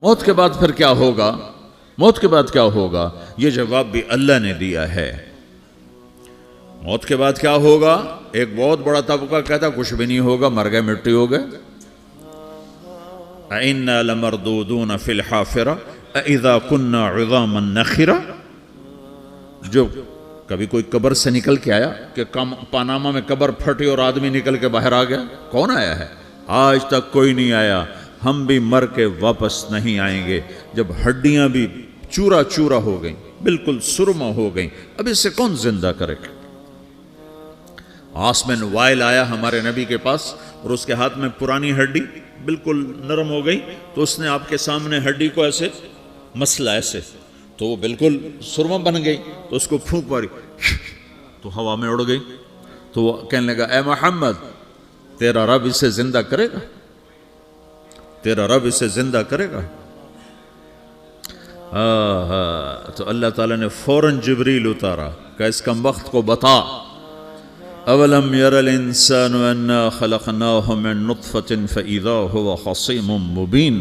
موت کے بعد پھر کیا ہوگا؟ موت کے بعد کیا ہوگا؟ یہ جواب بھی اللہ نے دیا ہے۔ موت کے بعد کیا ہوگا؟ ایک بہت بڑا طبقہ کہتا کچھ بھی نہیں ہوگا، مر گئے، مٹی ہو گئے۔ اِنَّا لَمَرْدُودُونَ فِي الْحَافِرَةِ اِذَا كُنَّا عِظَامًا نَخِرَةً۔ جو کبھی کوئی قبر سے نکل کے آیا کہ پاناما میں قبر پھٹی اور آدمی نکل کے باہر آ گیا؟ کون آیا ہے؟ آج تک کوئی نہیں آیا۔ ہم بھی مر کے واپس نہیں آئیں گے۔ جب ہڈیاں بھی چورا چورا ہو گئیں، بالکل سرما ہو گئیں، اب اسے کون زندہ کرے گا؟ آسمن وائل آیا ہمارے نبی کے پاس اور اس کے ہاتھ میں پرانی ہڈی بالکل نرم ہو گئی، تو اس نے آپ کے سامنے ہڈی کو ایسے مسلا، ایسے تو وہ بالکل سرما بن گئی، تو اس کو پھونک ماری تو ہوا میں اڑ گئی۔ تو وہ کہنے لگا اے محمد، تیرا رب اسے زندہ کرے گا؟ تیرا رب اسے زندہ کرے گا؟ تو اللہ تعالیٰ نے فوراً جبریل اتارا کہ اس کمبخت کو بتا، اولم یر الانسان انا خلقناہ من نطفۃ فاذا هو خصیم مبین۔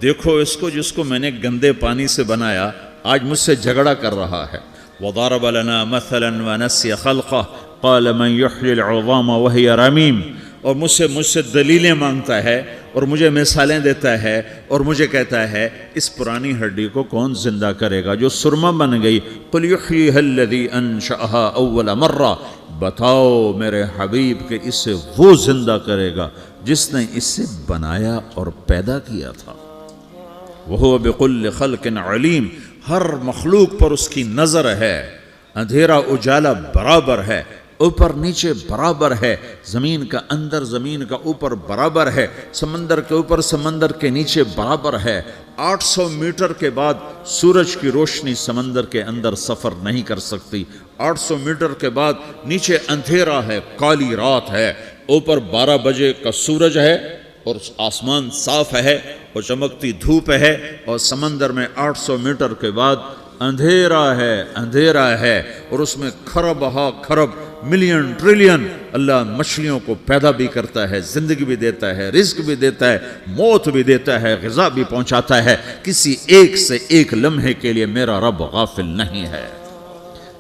دیکھو اس کو جس کو میں نے گندے پانی سے بنایا، آج مجھ سے جھگڑا کر رہا ہے۔ وضرب لنا مثلا ونسی خلقہ قال من یحیی العظام وہی رمیم۔ اور مجھ سے دلیلیں مانگتا ہے اور مجھے مثالیں دیتا ہے اور مجھے کہتا ہے اس پرانی ہڈی کو کون زندہ کرے گا جو سرما بن گئی؟ قل یحییھا الذی انشأھا اول مرہ۔ بتاؤ میرے حبیب کہ اسے وہ زندہ کرے گا جس نے اسے بنایا اور پیدا کیا تھا۔ وہو بکل خلق علیم۔ ہر مخلوق پر اس کی نظر ہے، اندھیرا اجالا برابر ہے، اوپر نیچے برابر ہے، زمین کا اندر زمین کا اوپر برابر ہے، سمندر کے اوپر سمندر کے نیچے برابر ہے۔ 800 میٹر کے بعد سورج کی روشنی سمندر کے اندر سفر نہیں کر سکتی۔ 800 میٹر کے بعد نیچے اندھیرا ہے، کالی رات ہے، اوپر 12 بجے کا سورج ہے اور آسمان صاف ہے اور چمکتی دھوپ ہے، اور سمندر میں 800 میٹر کے بعد اندھیرا ہے اور اس میں کھرب ہا کھرب ملین ٹریلین اللہ مچھلیوں کو پیدا بھی کرتا ہے، زندگی بھی دیتا ہے، رزق بھی دیتا ہے، موت بھی دیتا ہے، غذا بھی پہنچاتا ہے۔ کسی ایک سے ایک لمحے کے لیے میرا رب غافل نہیں ہے۔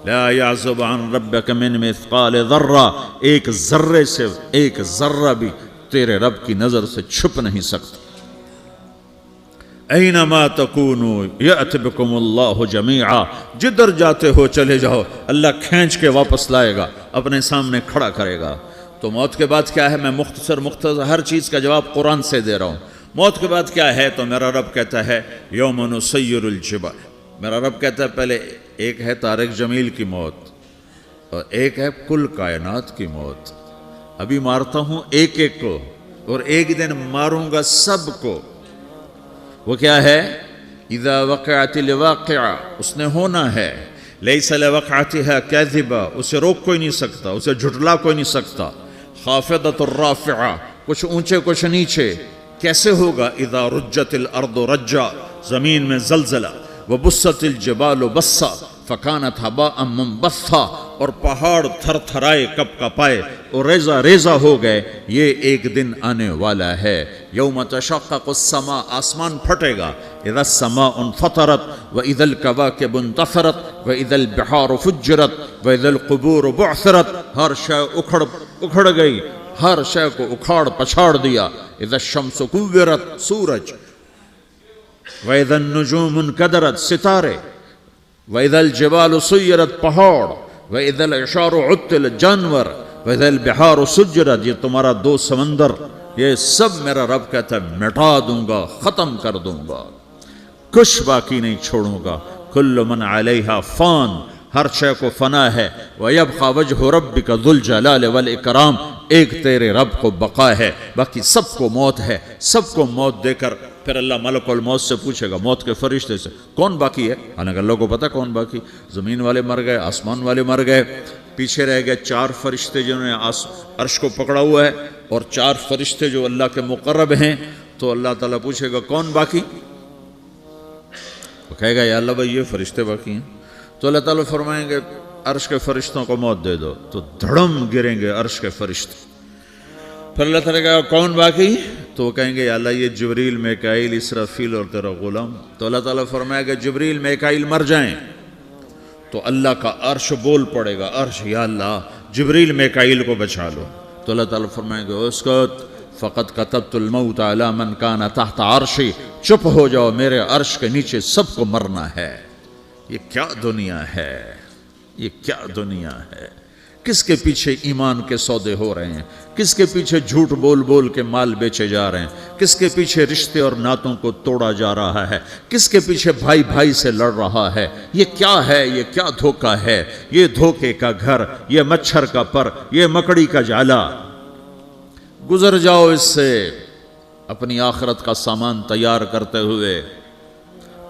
لا يعزب عن ربك من مثقال ذرہ، ایک ذرے سے ایک ذرہ بھی تیرے رب کی نظر سے چھپ نہیں سکتا۔ اینما تکونوا یأت بکم اللہ جمیعا، جدھر جاتے ہو چلے جاؤ، اللہ کھینچ کے واپس لائے گا، اپنے سامنے کھڑا کرے گا۔ تو موت کے بعد کیا ہے؟ میں مختصر ہر چیز کا جواب قرآن سے دے رہا ہوں۔ موت کے بعد کیا ہے؟ تو میرا رب کہتا ہے یوم نسیر الجبال۔ میرا رب کہتا ہے پہلے ایک ہے طارق جمیل کی موت اور ایک ہے کل کائنات کی موت۔ ابھی مارتا ہوں ایک ایک کو اور ایک دن ماروں گا سب کو۔ وہ کیا ہے؟ اذا وقعت الواقعہ، اس نے ہونا ہے۔ لیس لوقعتها کاذبہ، اسے روک کوئی نہیں سکتا، اسے جھٹلا کوئی نہیں سکتا۔ خافضۃ الرافعہ، کچھ اونچے کچھ نیچے۔ کیسے ہوگا؟ اذا رجت الارض رجا، زمین میں زلزلہ۔ وبست الجبال بسا فکانت ہباء منبثا، اور پہاڑ تھر تھرائے کپ کپائے اور ریزہ ریزہ ہو گئے۔ یہ ایک دن آنے والا ہے۔ یوم تشقق السماء، آسمان پھٹے گا۔ اذا السماء انفطرت واذا الكواكب انتثرت واذا البحار فجرت واذا القبور بعثرت، ہر شے اکھڑ گئی، ہر شے کو اکھاڑ پچھاڑ دیا۔ اذا الشمس کورت، سورج۔ وَإِذَا النُّجُومُ انْكَدَرَتْ، ستارے۔ وَإِذَا الْجِبَالُ سُيِّرَتْ، پہاڑ۔ وَإِذَا الْعِشَارُ عُطِّلَتْ، جانور۔ وَإِذَا الْبِحَارُ سُجِّرَتْ، یہ تمہارا دو سمندر، یہ سب میرا رب کہتا ہے مٹا دوں گا، ختم کر دوں گا، کچھ باقی نہیں چھوڑوں گا۔ كُلُّ مَنْ عَلَيْهَا فان، ہر شے کو فنا ہے۔ وَيَبْقَى وَجْهُ رَبِّكَ ذُو الْجَلَالِ وَالْإِكْرَامِ، ایک تیرے رب کو بقا ہے، باقی سب کو موت ہے۔ سب کو موت دے کر پھر اللہ ملک الموت سے پوچھے گا، موت کے فرشتے سے، کون باقی ہے؟ حالانکہ اللہ کو پتہ کون باقی۔ زمین والے مر گئے، آسمان والے مر گئے، پیچھے رہ گئے 4 فرشتے جنہوں نے عرش کو پکڑا ہوا ہے، اور 4 فرشتے جو اللہ کے مقرب ہیں۔ تو اللہ تعالیٰ پوچھے گا کون باقی؟ وہ کہے گا یا اللہ بھائی یہ فرشتے باقی ہیں۔ تو اللہ تعالیٰ فرمائیں گے عرش کے فرشتوں کو موت دے دو، تو دھڑم گریں گے عرش کے فرشتے۔ پھر اللہ تعالیٰ کہا کون باقی؟ تو وہ کہیں گے یا اللہ یہ جبریل میکائیل اسرافیل اور تیرا غلام. تو اللہ تعالیٰ فرمائے گا جبریل میکائیل مر جائیں تو اللہ کا عرش بول پڑے گا, عرش یا اللہ جبریل میکائیل کو بچا لو. تو اللہ تعالیٰ فرمائے گا اسکت فقط کتبت الموت علی من کان تحت عرشی, چپ ہو جاؤ میرے عرش کے نیچے سب کو مرنا ہے. یہ کیا دنیا ہے, یہ کیا دنیا ہے. کس کے پیچھے ایمان کے سودے ہو رہے ہیں, کس کے پیچھے جھوٹ بول بول کے مال بیچے جا رہے ہیں, کس کے پیچھے رشتے اور ناتوں کو توڑا جا رہا ہے, کس کے پیچھے بھائی بھائی سے لڑ رہا ہے. یہ کیا ہے, یہ کیا دھوکہ ہے, یہ دھوکے کا گھر, یہ مچھر کا پر, یہ مکڑی کا جالا. گزر جاؤ اس سے اپنی آخرت کا سامان تیار کرتے ہوئے.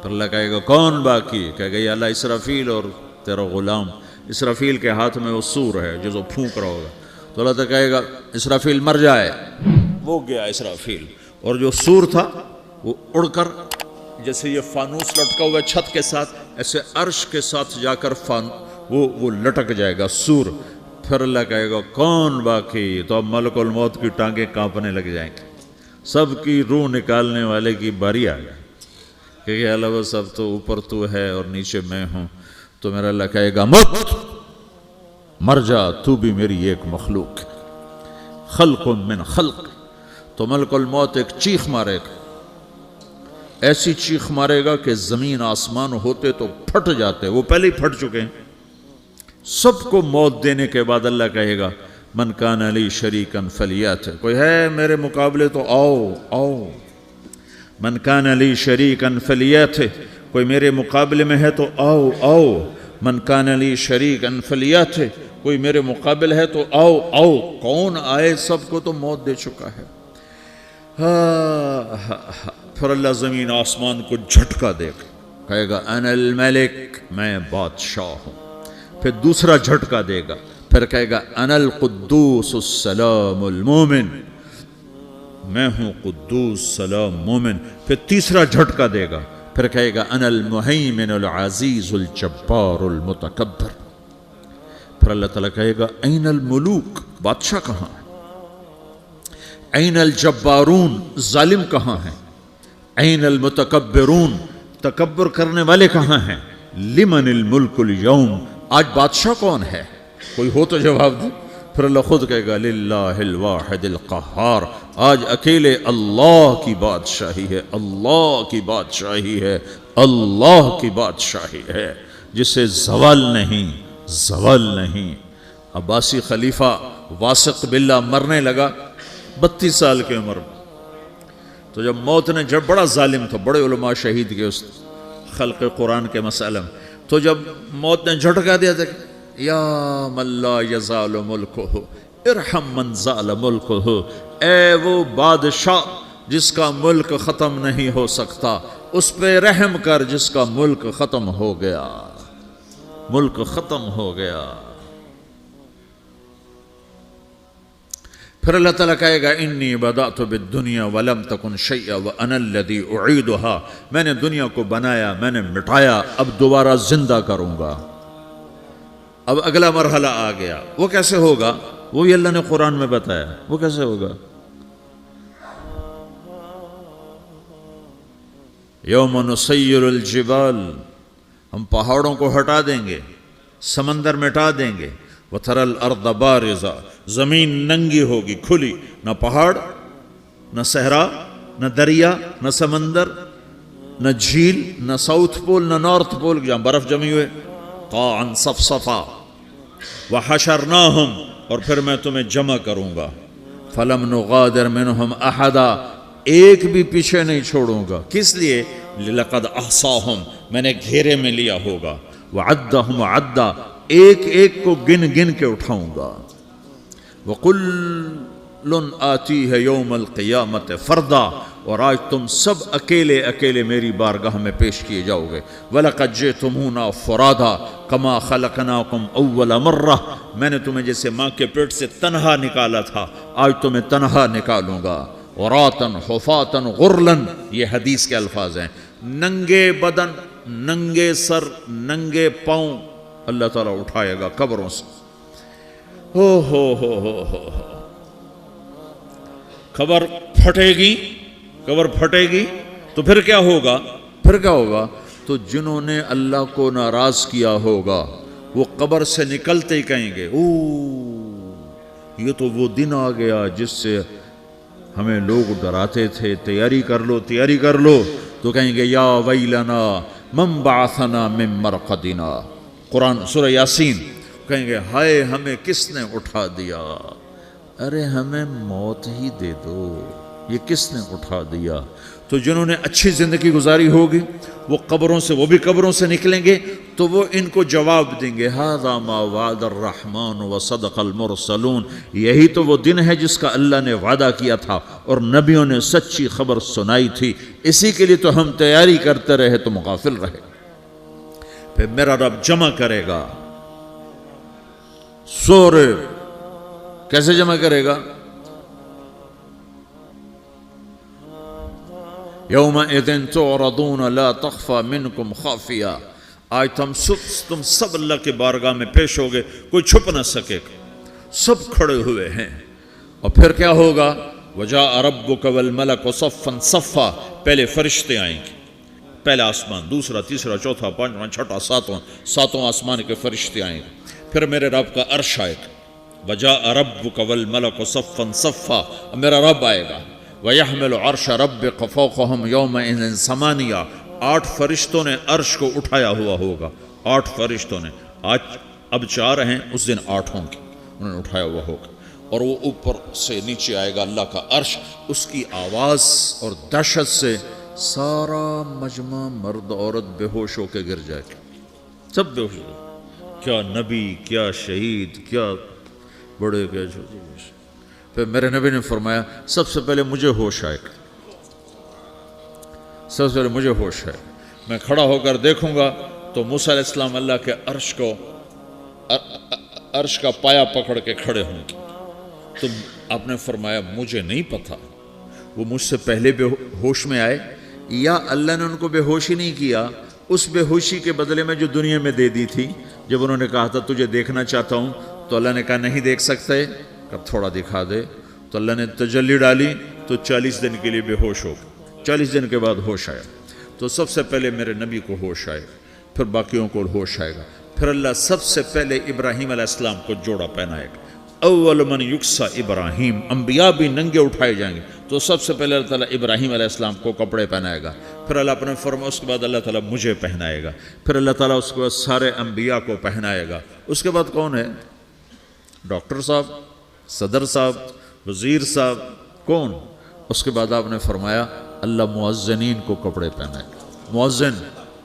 پھر اللہ کہے گا کون باقی, کہے گا یا اللہ اسرافیل اور تیرا غلام. اسرافیل کے ہاتھ میں وہ سور ہے جو پھونک رہا ہوگا. تو اللہ تعالیٰ کہے گا اسرافیل مر جائے, وہ گیا اسرافیل, اور جو سور تھا وہ اڑ کر جیسے یہ فانوس لٹکا ہوا چھت کے ساتھ ایسے عرش کے ساتھ جا کر وہ لٹک جائے گا سور. پھر اللہ کہے گا کون باقی, تو اب ملک الموت کی ٹانگیں کانپنے لگ جائیں گے, سب کی روح نکالنے والے کی باری آ گئی کہ اللہ وہ سب تو اوپر تو ہے اور نیچے میں ہوں. تو میرا اللہ کہے گا مت, مر جا, تو بھی میری ایک مخلوق, خلق من خلق. تو ملک الموت ایک چیخ مارے گا, ایسی چیخ مارے گا کہ زمین آسمان ہوتے تو پھٹ جاتے, وہ پہلے ہی پھٹ چکے ہیں. سب کو موت دینے کے بعد اللہ کہے گا من کان لی شریکا فلیات, کوئی ہے میرے مقابلے تو آؤ آؤ. من کان لی شریکا فلیات, کوئی میرے مقابلے میں ہے تو آؤ آؤ. من کان لی شریکا فلیات, کوئی میرے مقابل ہے تو آؤ آؤ. کون آئے, سب کو تو موت دے چکا ہے. پھر اللہ زمین آسمان کو جھٹکا دے گا, کہے گا انا الملک, میں بادشاہ ہوں. پھر دوسرا جھٹکا دے گا, پھر کہے گا انا القدوس السلام المومن, میں ہوں قدوس سلام مومن. پھر تیسرا جھٹکا دے گا, پھر کہے گا انا المہیمن العزیز الجبار المتکبر. پھر اللہ تعالیٰ کہے گا این الملوک, بادشاہ کہاں ہے؟ این الجبارون, ظالم کہاں ہیں؟ این المتکبرون, تکبر کرنے والے کہاں ہیں؟ لمن الملک اليوم, آج بادشاہ کون ہے؟ کوئی ہو تو جواب دے. پھر اللہ خود کہے گا للہ الواحد القہار, آج اکیلے اللہ کی بادشاہی ہے, اللہ کی بادشاہی ہے, اللہ کی بادشاہی ہے, جسے زوال نہیں, زوال نہیں. عباسی خلیفہ واثق باللہ مرنے لگا 32 سال کی عمر میں. تو جب موت نے, جب بڑا ظالم تھا, بڑے علماء شہید کے اس خلق قرآن کے مسئلہ میں, تو جب موت نے جھٹکا دیا تھا یا من لا یزال ملکہ ارحم من زال ملکہ, اے وہ بادشاہ جس کا ملک ختم نہیں ہو سکتا, اس پہ رحم کر جس کا ملک ختم ہو گیا, ملک ختم ہو گیا. پھر اللہ تعالیٰ کہے گا انی بدأت بالدنیا ولم تکن شیئا وانا الذی اعیدہا, میں نے دنیا کو بنایا, میں نے مٹایا, اب دوبارہ زندہ کروں گا. اب اگلا مرحلہ آ گیا, وہ کیسے ہوگا؟ وہ بھی اللہ نے قرآن میں بتایا. وہ کیسے ہوگا؟ یوم نسیر الجبال, ہم پہاڑوں کو ہٹا دیں گے, سمندر مٹا دیں گے. وَتَرَى الْأَرْضَ بَارِزَةً, زمین ننگی ہوگی, کھلی, نہ پہاڑ, نہ صحرا, نہ دریا, نہ سمندر, نہ جھیل, نہ ساؤتھ پول, نہ نارتھ پول جہاں برف جمی ہوئے. قَاعًا صَفْصَفًا وَحَشَرْنَاهُمْ, اور پھر میں تمہیں جمع کروں گا. فَلَمْ نُغَادِرْ مِنْهُمْ أَحَدًا, ایک بھی پیچھے نہیں چھوڑوں گا. کس لیے؟ لَقَدْ أَحْصَاهُمْ, میں نے گھیرے میں لیا ہوگا. وَعَدَّهُمْ عَدًّا, ایک ایک کو گن گن کے اٹھاؤں گا. وَقُلٌّ آتِيهَ يَوْمَ الْقِيَامَةِ فَرْدًا, اور آج تم سب اکیلے اکیلے میری بارگاہ میں پیش کیے جاؤ گے. وَلَقَدْ جِئْتُمُونَا فُرَادًا كَمَا خَلَقْنَاكُمْ أَوَّلَ مَرَّةٍ, میں نے تمہیں جیسے ماں کے پیٹ سے تنہا نکالا تھا, آج تمہیں تنہا نکالوں گا. عُرَاةً حُفَاةً غُرْلًا, یہ حدیث کے الفاظ ہیں. ننگے بدن, ننگے سر, ننگے پاؤں اللہ تعالیٰ اٹھائے گا قبروں سے. ہو قبر پھٹے گی تو پھر کیا ہوگا؟ تو جنہوں نے اللہ کو ناراض کیا ہوگا وہ قبر سے نکلتے ہی کہیں گے یہ تو وہ دن آ گیا جس سے ہمیں لوگ ڈراتے تھے، تیاری کر لو، تو کہیں گے یا ویلنا من بعثنا من مرقدنا، قرآن سورہ یاسین، کہیں گے ہائے ہمیں کس نے اٹھا دیا، ارے ہمیں موت ہی دے دو، یہ کس نے اٹھا دیا؟ تو جنہوں نے اچھی زندگی گزاری ہوگی وہ بھی قبروں سے نکلیں گے تو وہ ان کو جواب دیں گے ھذا ما وعد الرحمن وصدق المرسلون، یہی تو وہ دن ہے جس کا اللہ نے وعدہ کیا تھا اور نبیوں نے سچی خبر سنائی تھی، اسی کے لیے تو ہم تیاری کرتے رہے تم غافل رہے۔ پھر میرا رب جمع کرے گا سورے، کیسے جمع کرے گا؟ یومئذ تعرضون لا تخفى منکم خافیہ، آج تم سب اللہ کے بارگاہ میں پیش ہوگے، کوئی چھپ نہ سکے گا، سب کھڑے ہوئے ہیں۔ اور پھر کیا ہوگا؟ وجاء ربک والملک صفا صفا، پہلے فرشتے آئیں گے، پہلا آسمان، دوسرا، تیسرا، چوتھا، پانچواں، چھٹا، ساتواں آسمان کے فرشتے آئیں گے، پھر میرے رب کا عرش آئے گا، وجاء ربک والملک صفا صفا، میرا رب آئے گا، وَيَحْمِلُ عَرْشَ رَبِّكَ فَوْقَهُمْ يَوْمَئِذٍ ثَمَانِيَةٌ، 8 فرشتوں نے عرش کو اٹھایا ہوا ہوگا، 8 فرشتوں نے، اب 4 ہیں، اس دن 8 ہوں گے، انہوں نے اٹھایا ہوا ہوگا، اور وہ اوپر سے نیچے آئے گا اللہ کا عرش، اس کی آواز اور دہشت سے سارا مجمع مرد عورت بے ہوش ہو کے گر جائے گا، سب بے ہوش ہو گئے، کیا نبی، کیا شہید، کیا بڑے، کیا چھوٹے۔ پھر میرے نبی نے فرمایا سب سے پہلے مجھے ہوش آئے گا، سب سے پہلے مجھے ہوش ہے، میں کھڑا ہو کر دیکھوں گا تو موسیٰ علیہ السلام اللہ کے عرش کا پایا پکڑ کے کھڑے ہوں گے، تو آپ نے فرمایا مجھے نہیں پتا وہ مجھ سے پہلے بے ہوش میں آئے یا اللہ نے ان کو بے ہوشی نہیں کیا، اس بے ہوشی کے بدلے میں جو دنیا میں دے دی تھی، جب انہوں نے کہا تھا تجھے دیکھنا چاہتا ہوں تو اللہ نے کہا نہیں دیکھ سکتے، اب تھوڑا دکھا دے، تو اللہ نے تجلی ڈالی تو 40 دن کے لیے بے ہوش ہو گئے، 40 دن کے بعد ہوش آیا، تو سب سے پہلے میرے نبی کو ہوش آئے گا، پھر باقیوں کو ہوش آئے گا، پھر اللہ سب سے پہلے ابراہیم علیہ السلام کو جوڑا پہنائے گا، اول من یکسا ابراہیم، انبیاء بھی ننگے اٹھائے جائیں گے، تو سب سے پہلے اللہ تعالیٰ ابراہیم علیہ السلام کو کپڑے پہنائے گا، پھر اللہ اپنے فرما، اس کے بعد اللہ تعالیٰ مجھے پہنائے گا، پھر اللہ تعالیٰ اس کے بعد سارے انبیاء کو پہنائے گا، اس کے بعد کون ہے؟ ڈاکٹر صاحب، صدر صاحب، وزیر صاحب، کون؟ اس کے بعد آپ نے فرمایا اللہ مؤذنین کو کپڑے پہنائے گا، مؤذن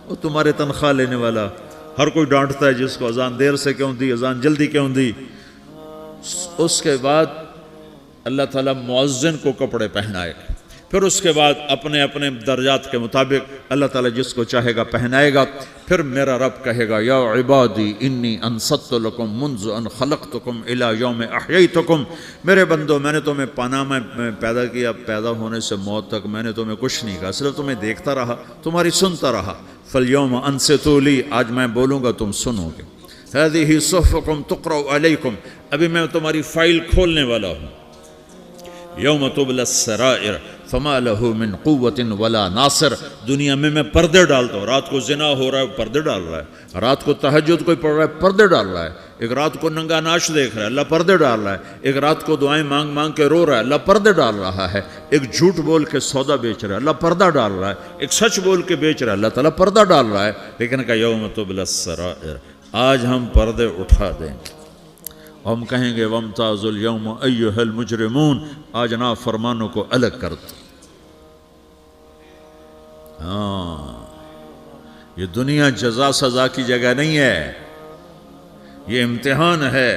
وہ تمہارے تنخواہ لینے والا، ہر کوئی ڈانٹتا ہے جس کو اذان دیر سے کیوں دی، اذان جلدی کیوں دی، اس کے بعد اللہ تعالیٰ مؤذن کو کپڑے پہنائے گا، پھر اس کے بعد اپنے اپنے درجات کے مطابق اللہ تعالیٰ جس کو چاہے گا پہنائے گا، پھر میرا رب کہے گا یا عبادی انی انصت لکم منذ ان خلقتکم الی یوم احییتکم، میرے بندو میں نے تمہیں پاناہ میں پیدا کیا، پیدا ہونے سے موت تک میں نے تمہیں کچھ نہیں کہا، صرف تمہیں دیکھتا رہا، تمہاری سنتا رہا، فالیوم انصتوا لی، آج میں بولوں گا تم سنو گے، ہذہ صحفکم تقرأ علیکم، ابھی میں تمہاری فائل کھولنے والا ہوں، یوم تبلی السرائر فما لہ من قوت ولا ناصر، دنیا میں پردے ڈالتا ہوں، رات کو زنا ہو رہا ہے پردے ڈال رہا ہے، رات کو تہجد کوئی پڑھ رہا ہے پردے ڈال رہا ہے، ایک رات کو ننگا ناچ دیکھ رہا ہے اللہ پردے ڈال رہا ہے، ایک رات کو دعائیں مانگ مانگ کے رو رہا ہے اللہ پردے ڈال رہا ہے، ایک جھوٹ بول کے سودا بیچ رہا ہے اللہ پردہ ڈال رہا ہے، ایک سچ بول کے بیچ رہا ہے اللہ تعالیٰ پردہ ڈال رہا ہے، لیکن کہ یوم تبلی السرائر، آج ہم پردے اٹھا دیں گے، ہم کہیں گے وامتازوا اليوم ایھا المجرمون، آج نافرمانوں کو الگ کر دو۔ ہاں، یہ دنیا جزا سزا کی جگہ نہیں ہے، یہ امتحان ہے۔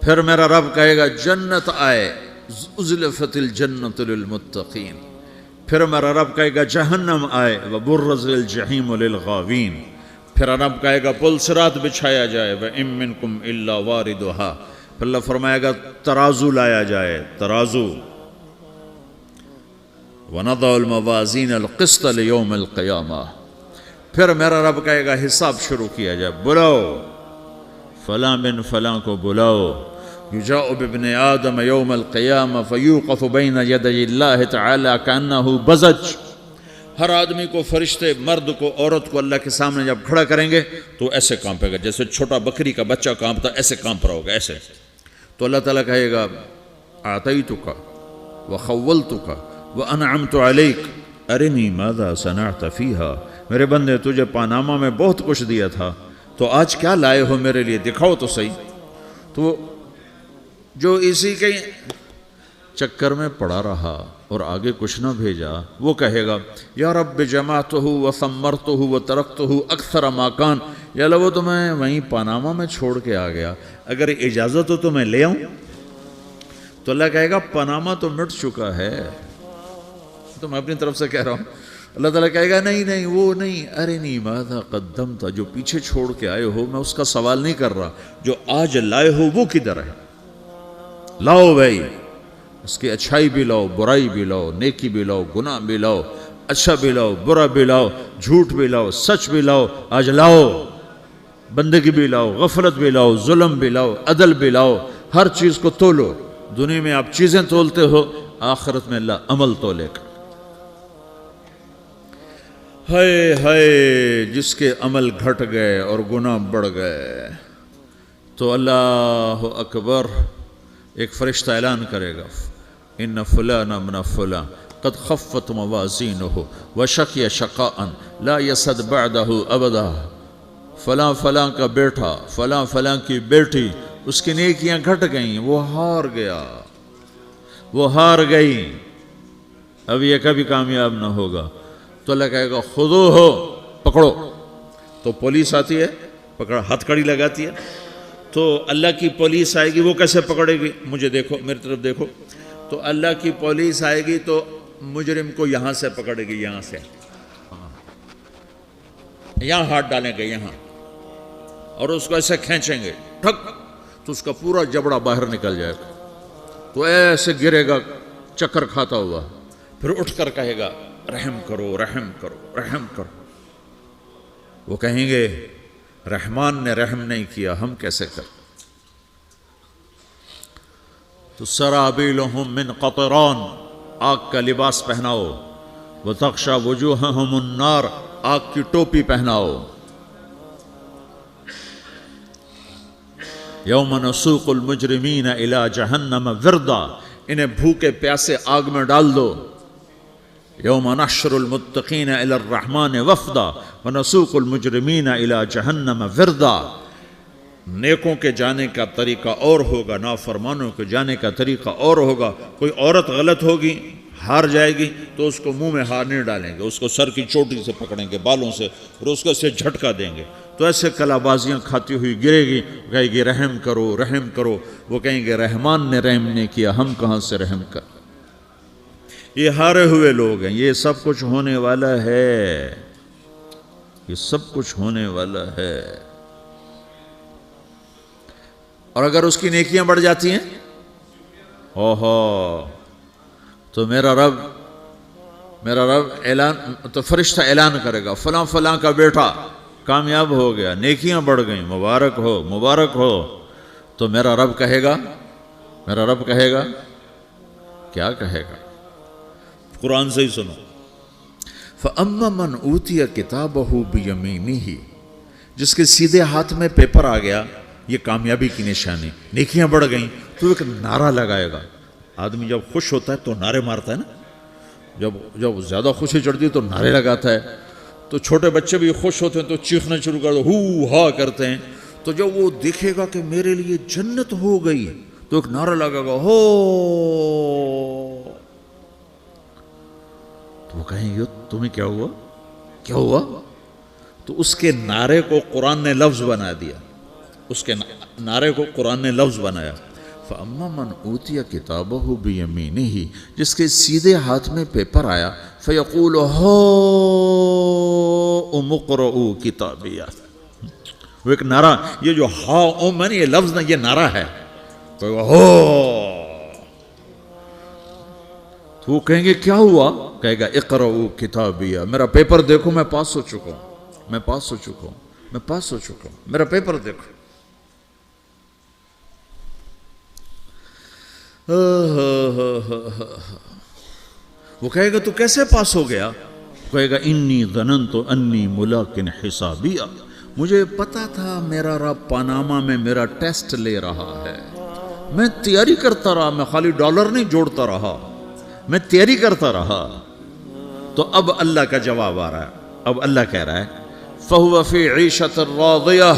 پھر میرا رب کہے گا جنت آئے، ازلفت الجنت للمتقین، پھر میرا رب کہے گا جہنم آئے، وبرز الجحیم للغاوین، پھر رب کہے گا پل صراط بچھایا جائے، وَإِن مِّنكُمْ إِلَّا وَارِدُهَا، پھر اللہ فرمائے گا ترازو لایا جائے، ترازو، وَنَضَعُ الْمَوَازِينَ الْقِسْطَ لِيَوْمِ الْقِيَامَةِ، پھر میرا رب کہے گا حساب شروع کیا جائے، بلاؤ فلاں بن فلاں کو بلاؤ، یجاء بابن آدم یوم القیامہ فیوقف بین یدی اللہ تعالی کأنہ بزج، ہر آدمی کو، فرشتے، مرد کو، عورت کو اللہ کے سامنے جب کھڑا کریں گے تو ایسے کانپے گا جیسے چھوٹا بکری کا بچہ کانپتا، ایسے کانپ رہا ہوگا ایسے. تو اللہ تعالیٰ کہے گا اعطیتک وخولتک وانعمت علیک ارنی ماذا صنعت فیہا، میرے بندے تجھے پاناما میں بہت کچھ دیا تھا، تو آج کیا لائے ہو میرے لیے، دکھاؤ تو صحیح. تو جو اسی کے چکر میں پڑا رہا اور آگے کچھ نہ بھیجا، وہ کہے گا یا رب جمعتہ وثمرتہ وترکتہ اکثر ما کان، یا اللہ وہ تو میں وہیں پاناما میں چھوڑ کے آ گیا، اگر اجازت ہو تو میں لے آؤں. تو اللہ کہے گا پاناما تو مٹ چکا ہے، تو میں اپنی طرف سے کہہ رہا ہوں. اللہ تعالیٰ کہے گا نہیں نہیں وہ نہیں، ارنی ماذا قدمت، جو پیچھے چھوڑ کے آئے ہو میں اس کا سوال نہیں کر رہا، جو آج لائے ہو وہ کدھر ہے، لاؤ بھائی، اس کی اچھائی بھی لاؤ، برائی بھی لاؤ، نیکی بھی لاؤ، گناہ بھی لاؤ، اچھا بھی لاؤ، برا بھی لاؤ، جھوٹ بھی لاؤ، سچ بھی لاؤ، آج لاؤ، بندگی بھی لاؤ، غفلت بھی لاؤ، ظلم بھی لاؤ، عدل بھی لاؤ، ہر چیز کو تولو. دنیا میں آپ چیزیں تولتے ہو، آخرت میں اللہ عمل تولے گا. ہائے ہائے جس کے عمل گھٹ گئے اور گناہ بڑھ گئے، تو اللہ اکبر، ایک فرشتہ اعلان کرے گا ان فلان من فلان قد خفت موازینہ وشقی شقاء لا یسد بعدہ ابدا، فلاں فلاں کا بیٹا، فلاں فلاں کی بیٹی، اس کی نیکیاں گھٹ گئیں، وہ ہار گیا، وہ ہار گئی، اب یہ کبھی کامیاب نہ ہوگا. تو اللہ کہے گا خودو ہو، پکڑو. تو پولیس آتی ہے، پکڑا، ہتھ کڑی لگاتی ہے. تو اللہ کی پولیس آئے گی، وہ کیسے پکڑے گی، مجھے دیکھو، میری طرف دیکھو. تو اللہ کی پولیس آئے گی تو مجرم کو یہاں سے پکڑے گی، یہاں سے، یہاں ہاتھ ڈالیں گے یہاں، اور اس کو ایسے کھینچیں گے ٹھک، تو اس کا پورا جبڑا باہر نکل جائے گا. تو ایسے گرے گا چکر کھاتا ہوا، پھر اٹھ کر کہے گا رحم کرو، رحم کرو، رحم کرو. وہ کہیں گے رحمان نے رحم نہیں کیا، ہم کیسے کریں. تو سرابیلہم من قطران، آگ کا لباس پہناؤ، وتغشا وجوہہم النار، آگ کی ٹوپی پہناؤ. یوم نسوق المجرمین الی جہنم وردا، انہیں بھوکے پیاسے آگ میں ڈال دو. یوم نحشر المتقین الی الرحمن وفدا ونسوق المجرمین الی جہنم وردا. نیکوں کے جانے کا طریقہ اور ہوگا، نافرمانوں کے جانے کا طریقہ اور ہوگا. کوئی عورت غلط ہوگی، ہار جائے گی، تو اس کو منہ میں ہار نہیں ڈالیں گے، اس کو سر کی چوٹی سے پکڑیں گے، بالوں سے، اور اس کو اسے جھٹکا دیں گے. تو ایسے کلا بازیاں کھاتی ہوئی گرے گی، کہے گی رحم کرو، رحم کرو. وہ کہیں گے رحمان نے رحم نہیں کیا، ہم کہاں سے رحم کر. یہ ہارے ہوئے لوگ ہیں. یہ سب کچھ ہونے والا ہے، یہ سب کچھ ہونے والا ہے. اور اگر اس کی نیکیاں بڑھ جاتی ہیں، اوہو، تو میرا رب اعلان، تو فرشتہ اعلان کرے گا فلاں فلاں کا بیٹا کامیاب ہو گیا، نیکیاں بڑھ گئیں، مبارک ہو، مبارک ہو. تو میرا رب کہے گا کیا کہے گا، قرآن سے ہی سنو. فَأَمَّا مَنْ أُوتِيَ كِتَابَهُ بِيَمِينِهِ، جس کے سیدھے ہاتھ میں پیپر آ گیا، یہ کامیابی کی نشانی، نیکیاں بڑھ گئیں. تو ایک نعرہ لگائے گا. آدمی جب خوش ہوتا ہے تو نعرے مارتا ہے نا، جب زیادہ خوشی چڑھتی ہے تو نعرے لگاتا ہے. تو چھوٹے بچے بھی خوش ہوتے ہیں تو چیخنا شروع کر دو، ہو ہا کرتے ہیں. تو جب وہ دیکھے گا کہ میرے لیے جنت ہو گئی، تو ایک نعرہ لگے گا، ہو. تو وہ کہیں گے تمہیں کیا ہوا، کیا ہوا. تو اس کے نعرے کو قرآن نے لفظ بنا دیا، اس کے نعرے کو قرآن نے لفظ بنایا. فَأَمَّا مَنْ أُوتِيَ كِتَابَهُ بِيَمِينِهِ، جس کے سیدھے ہاتھ میں پیپر آیا، فَيَقُولُ هَاؤْمُ اقْرَءُوا كِتَابِيَهْ. وہ ایک نعرہ، یہ جو ہاؤم ہے نا، یہ لفظ نہ، یہ نعرہ ہے. تو وہ کہیں گے کیا ہوا، کہے گا اقرؤوا کتابیہ، میرا پیپر دیکھو، میں پاس ہو چکا ہوں، میں پاس ہو چکا ہوں، میں پاس ہو چکا ہوں، میرا پیپر دیکھو. وہ کہے گا تو کیسے پاس ہو گیا؟ کہے گا انی ظننت انی ملاقن حسابیہ، مجھے پتا تھا میرا رب پاناما میں میرا ٹیسٹ لے رہا ہے، میں تیاری کرتا رہا، میں خالی ڈالر نہیں جوڑتا رہا، میں تیاری کرتا رہا۔ تو اب اللہ کا جواب آ رہا ہے، اب اللہ کہہ رہا ہے فَهُوَ فِي عِيشَةٍ رَاضِيَةٍ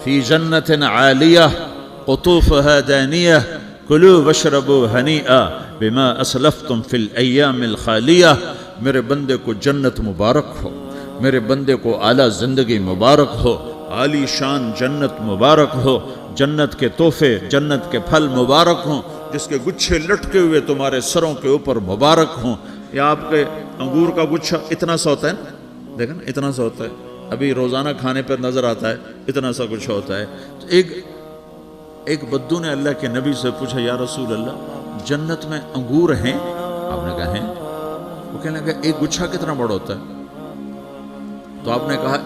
فِي جَنَّةٍ عَالِيَةٍ قُطُوفُهَا دَانِيَةٌ كُلُوا وَاشْرَبُوا هَنِيئًا بِمَا أَسْلَفْتُمْ فِي الْأَيَّامِ الْخَالِيَةِ، میرے بندے کو جنت مبارک ہو، میرے بندے کو اعلیٰ زندگی مبارک ہو، عالی شان جنت مبارک ہو، جنت کے تحفے، جنت کے پھل مبارک ہوں، جس کے گچھے لٹکے ہوئے تمہارے سروں کے اوپر مبارک ہوں۔ یا آپ کے انگور کا گچھا اتنا سا ہوتا ہے نا، دیکھیں نا اتنا سا ہوتا ہے، ابھی روزانہ کھانے پر نظر آتا ہے، اتنا سا کچھ ہوتا ہے۔ تو ایک بدو نے اللہ کے نبی سے پوچھا یا رسول اللہ جنت میں انگور ہیں؟ آپ نے کہا ہیں۔ وہ کہنے لگا ایک گچھا کتنا بڑا ہوتا ہے؟ تو آپ نے کہا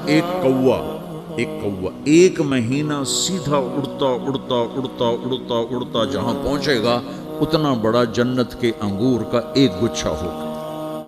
ایک مہینہ سیدھا اڑتا اڑتا اڑتا اڑتا اڑتا جہاں پہنچے گا اتنا بڑا جنت کے انگور کا ایک گچھا ہوگا۔